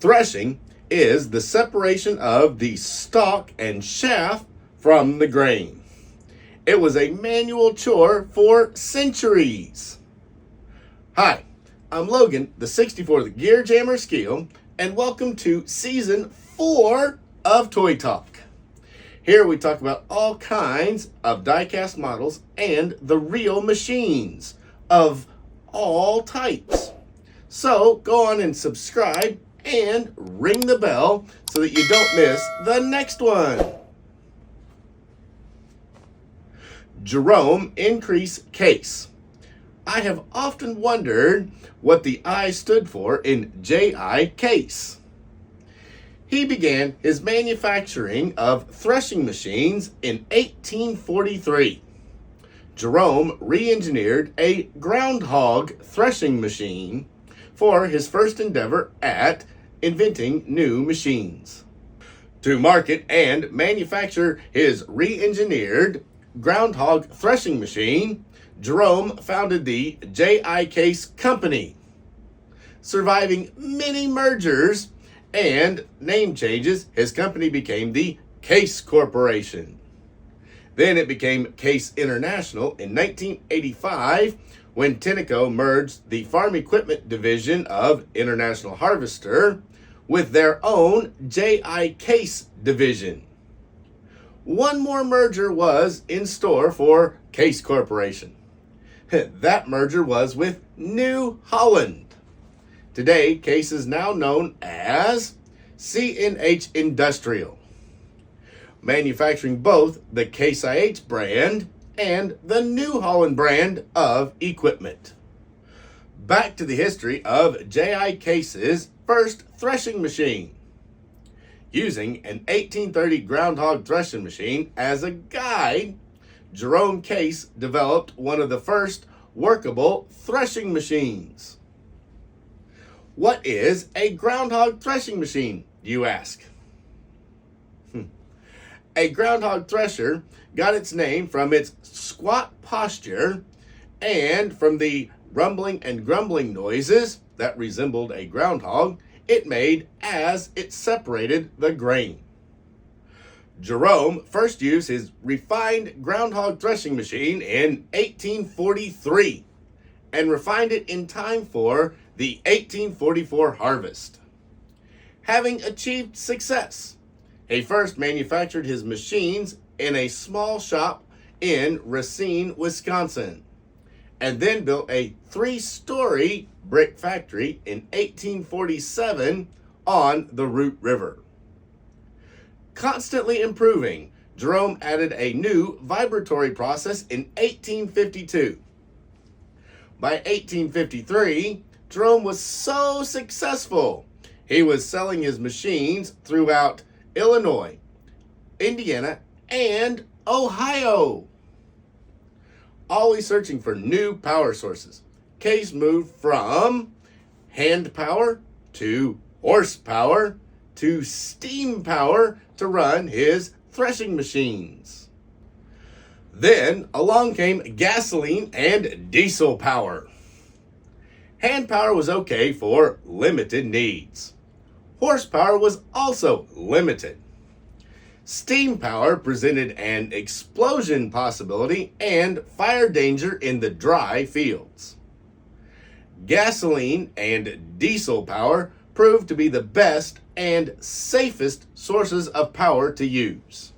Threshing is the separation of the stalk and chaff from the grain. It was a manual chore for centuries. Hi, I'm Logan, the 64 the Gear Jammer Skeele, and welcome to Season 4 of Toy Talk. Here we talk about all kinds of die-cast models and the real machines of all types. So go on and subscribe and ring the bell so that you don't miss the next one. Jerome increase case. I have often wondered what the I stood for in J.I. case. He began his manufacturing of threshing machines in 1843. Jerome re-engineered a groundhog threshing machine for his first endeavor at inventing new machines. To market and manufacture his re-engineered groundhog threshing machine, Jerome founded the J.I. Case Company. Surviving many mergers and name changes, his company became the Case Corporation. Then it became Case International in 1985 when Tenneco merged the farm equipment division of International Harvester with their own J.I. Case division. One more merger was in store for Case Corporation. That merger was with New Holland. Today, Case is now known as C&H Industrial, manufacturing both the Case IH brand and the New Holland brand of equipment. Back to the history of J.I. Case's first threshing machine. Using an 1830 groundhog threshing machine as a guide, Jerome Case developed one of the first workable threshing machines. What is a groundhog threshing machine, you ask? A groundhog thresher got its name from its squat posture and from the rumbling and grumbling noises that resembled a groundhog it made as it separated the grain. Jerome first used his refined groundhog threshing machine in 1843 and refined it in time for the 1844 harvest. Having achieved success, he first manufactured his machines in a small shop in Racine, Wisconsin, and then built a 3-story brick factory in 1847 on the Root River. Constantly improving, Jerome added a new vibratory process in 1852. By 1853, Jerome was so successful, he was selling his machines throughout Illinois, Indiana, and Ohio. Always searching for new power sources, Case moved from hand power to horsepower to steam power to run his threshing machines. Then along came gasoline and diesel power. Hand power was okay for limited needs. Horsepower was also limited. Steam power presented an explosion possibility and fire danger in the dry fields. Gasoline and diesel power proved to be the best and safest sources of power to use.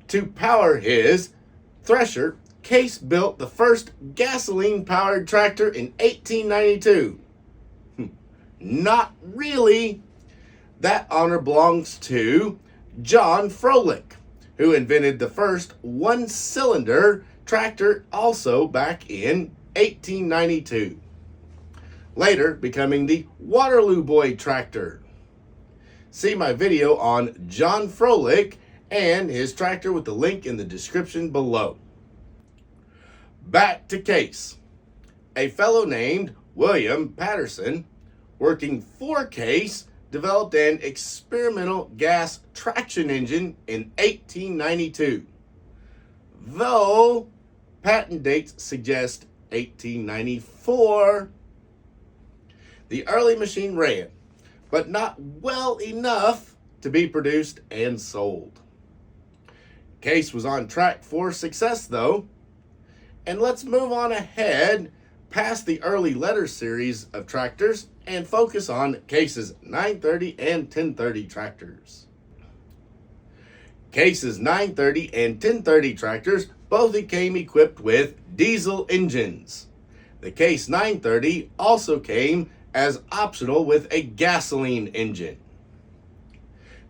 To power his thresher, Case built the first gasoline-powered tractor in 1892. Not really. That honor belongs to John Froelich, who invented the first one-cylinder tractor also back in 1892. Later becoming the Waterloo Boy tractor. See my video on John Froelich and his tractor with the link in the description below. Back to Case. A fellow named William Patterson, working for Case, developed an experimental gas traction engine in 1892. Though patent dates suggest 1894. The early machine ran but not well enough to be produced and sold. Case was on track for success though, and let's move on ahead past the early letter series of tractors and focus on Case's 930 and 1030 tractors. Case's 930 and 1030 tractors both came equipped with diesel engines. The Case 930 also came as optional with a gasoline engine.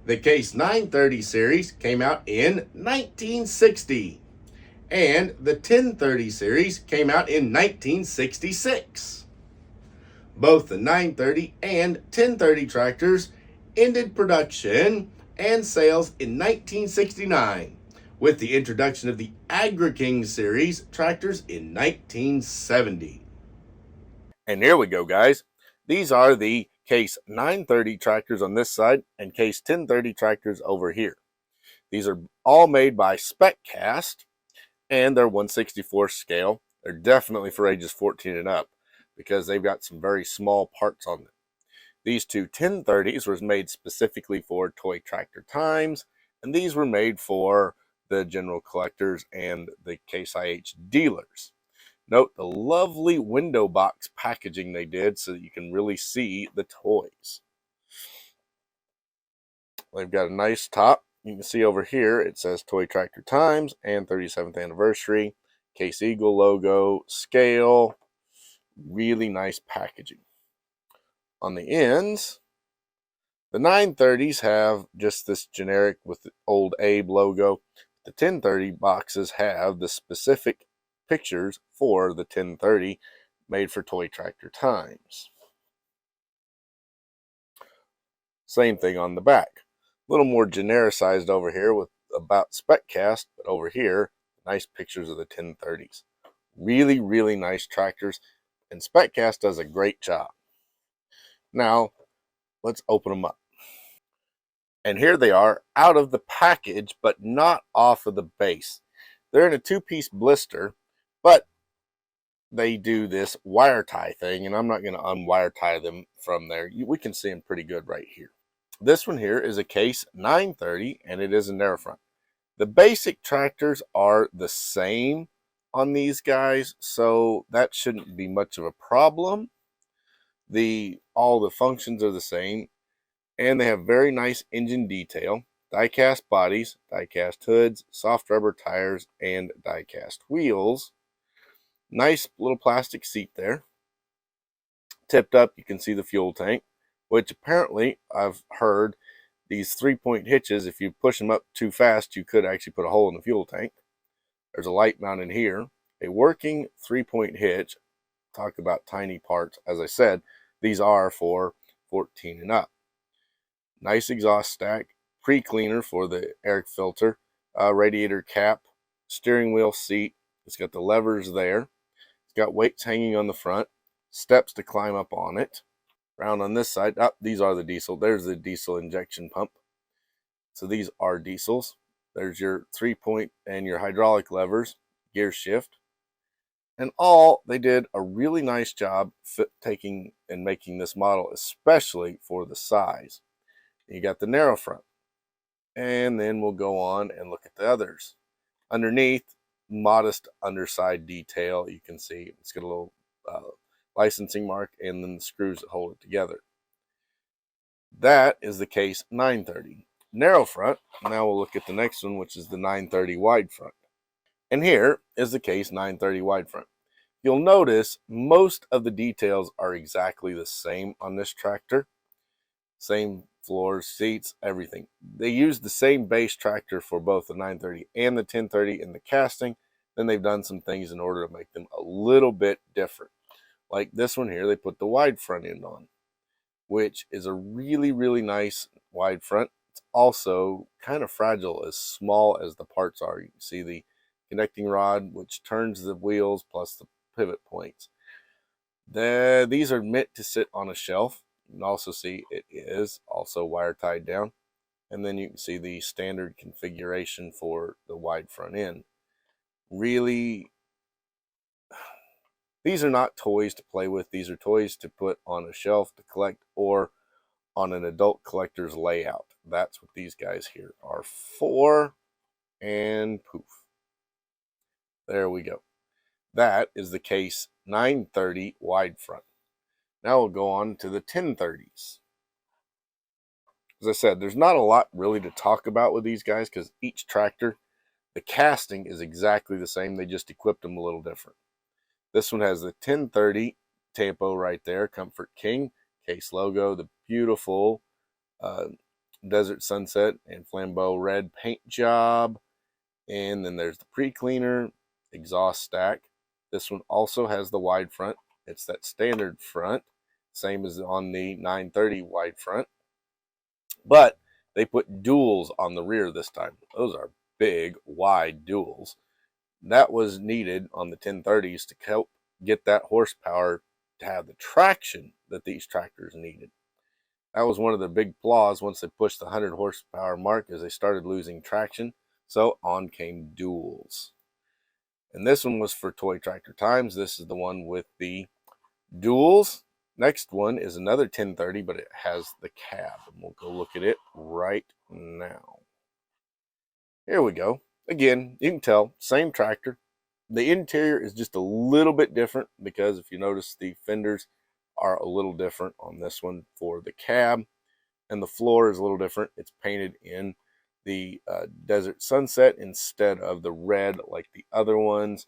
The Case 930 series came out in 1960, and the 1030 series came out in 1966. Both the 930 and 1030 tractors ended production and sales in 1969, with the introduction of the Agri-King series tractors in 1970. And here we go, guys. These are the Case 930 tractors on this side and Case 1030 tractors over here. These are all made by SpecCast, and they're 1/64 scale. They're definitely for ages 14 and up because they've got some very small parts on them. These two 1030s were made specifically for Toy Tractor Times, and these were made for the general collectors and the Case IH dealers. Note the lovely window box packaging they did so that you can really see the toys. They've got a nice top. You can see over here it says Toy Tractor Times and 37th anniversary, Case Eagle logo, scale, really nice packaging. On the ends, the 930s have just this generic with the old Abe logo. The 1030 boxes have the specific pictures for the 1030 made for Toy Tractor Times. Same thing on the back. A little more genericized over here with about SpecCast, but over here, nice pictures of the 1030s. Really, really nice tractors, and SpecCast does a great job. Now, let's open them up. And here they are out of the package, but not off of the base. They're in a two-piece blister, but they do this wire tie thing, and I'm not going to unwire tie them from there. We can see them pretty good right here. This one here is a Case 930, and it is a narrow front. The basic tractors are the same on these guys, so that shouldn't be much of a problem. All the functions are the same, and they have very nice engine detail, die-cast bodies, die-cast hoods, soft rubber tires, and die-cast wheels. Nice little plastic seat there. Tipped up, you can see the fuel tank, which apparently I've heard these 3-point hitches, if you push them up too fast, you could actually put a hole in the fuel tank. There's a light mounted here. A working 3-point hitch. Talk about tiny parts. As I said, these are for 14 and up. Nice exhaust stack, pre-cleaner for the air filter, radiator cap, steering wheel seat. It's got the levers there. It's got weights hanging on the front, steps to climb up on it. Around on this side, these are the diesel. There's the diesel injection pump. So these are diesels. There's your 3-point and your hydraulic levers, gear shift. And they did a really nice job taking and making this model, especially for the size. You got the narrow front. And then we'll go on and look at the others. Underneath, modest underside detail. You can see it's got a little licensing mark and then the screws that hold it together. That is the Case 930. Narrow front. Now we'll look at the next one, which is the 930 wide front. And here is the Case 930 wide front. You'll notice most of the details are exactly the same on this tractor. Same floors, seats, everything. They use the same base tractor for both the 930 and the 1030 in the casting. Then they've done some things in order to make them a little bit different. Like this one here, they put the wide front end on, which is a really, really nice wide front. It's also kind of fragile as small as the parts are. You can see the connecting rod, which turns the wheels, plus the pivot points. These are meant to sit on a shelf. You can also see it is also wire tied down. And then you can see the standard configuration for the wide front end. Really, these are not toys to play with. These are toys to put on a shelf to collect or on an adult collector's layout. That's what these guys here are for. And poof. There we go. That is the Case 930 wide front. Now we'll go on to the 1030s. As I said, there's not a lot really to talk about with these guys because each tractor, the casting is exactly the same. They just equipped them a little different. This one has the 1030 Tampo right there, Comfort King, Case logo, the beautiful Desert Sunset and Flambeau red paint job. And then there's the pre-cleaner, exhaust stack. This one also has the wide front. It's that standard front, same as on the 930 wide front. But they put duals on the rear this time. Those are big, wide duals. That was needed on the 1030s to help get that horsepower to have the traction that these tractors needed. That was one of the big flaws once they pushed the 100 horsepower mark, as they started losing traction. So on came duals. And this one was for Toy Tractor Times. This is the one with the duals. Next one is another 1030, but it has the cab. And we'll go look at it right now. Here we go. Again, you can tell, same tractor. The interior is just a little bit different because if you notice, the fenders are a little different on this one for the cab. And the floor is a little different. It's painted in the Desert Sunset instead of the red like the other ones.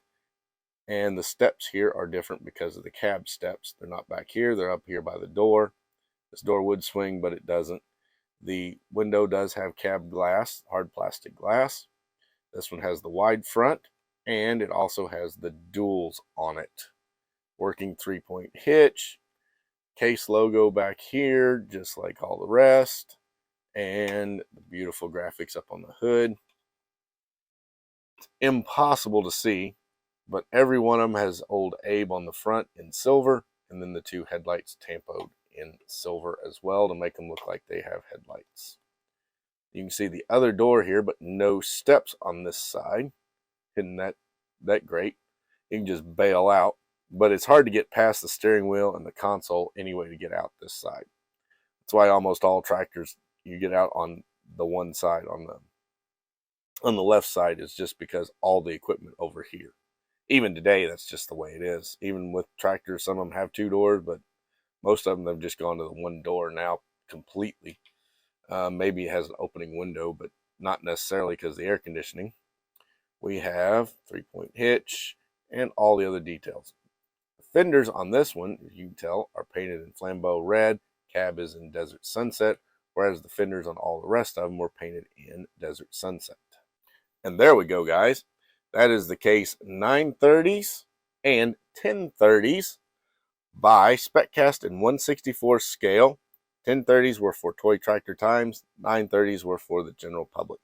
And the steps here are different because of the cab steps. They're not back here. They're up here by the door. This door would swing, but it doesn't. The window does have cab glass, hard plastic glass. This one has the wide front, and it also has the duals on it. Working 3-point hitch. Case logo back here, just like all the rest. And the beautiful graphics up on the hood. It's impossible to see, but every one of them has old Abe on the front in silver, and then the two headlights tampoed in silver as well to make them look like they have headlights. You can see the other door here, but no steps on this side. Isn't that great? You can just bail out, but it's hard to get past the steering wheel and the console anyway to get out this side. That's why almost all tractors, you get out on the one side, on the left side, is just because all the equipment over here. Even today, that's just the way it is. Even with tractors, some of them have 2 doors, but most of them have just gone to the 1 door now completely. Maybe it has an opening window, but not necessarily because of the air conditioning. We have 3-point hitch and all the other details. The fenders on this one, as you can tell, are painted in Flambeau red. Cab is in Desert Sunset, whereas the fenders on all the rest of them were painted in Desert Sunset. And there we go, guys. That is the Case 930s and 1030s by SpecCast in 1/64 scale. 1030s were for Toy Tractor Times. 930s were for the general public.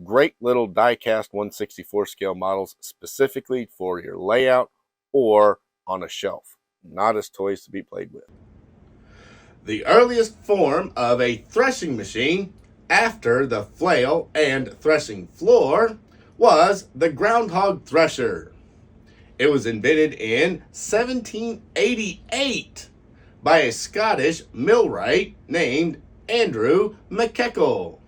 Great little die-cast 1/64 scale models specifically for your layout or on a shelf. Not as toys to be played with. The earliest form of a threshing machine after the flail and threshing floor was the groundhog thresher. It was invented in 1788 by a Scottish millwright named Andrew McKeckle.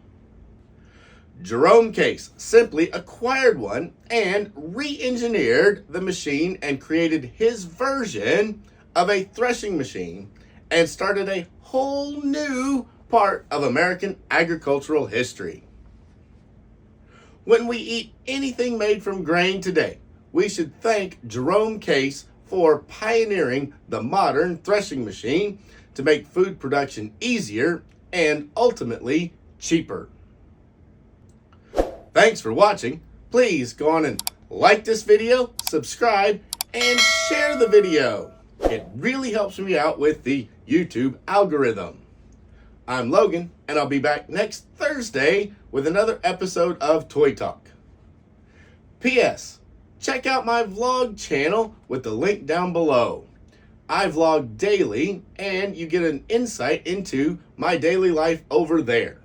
Jerome Case simply acquired one and re-engineered the machine and created his version of a threshing machine and started a whole new part of American agricultural history. When we eat anything made from grain today, we should thank Jerome Case for pioneering the modern threshing machine to make food production easier and ultimately cheaper. Thanks for watching. Please go on and like this video, subscribe, and share the video. It really helps me out with the YouTube algorithm. I'm Logan, and I'll be back next Thursday with another episode of Toy Talk. P.S. Check out my vlog channel with the link down below. I vlog daily, and you get an insight into my daily life over there.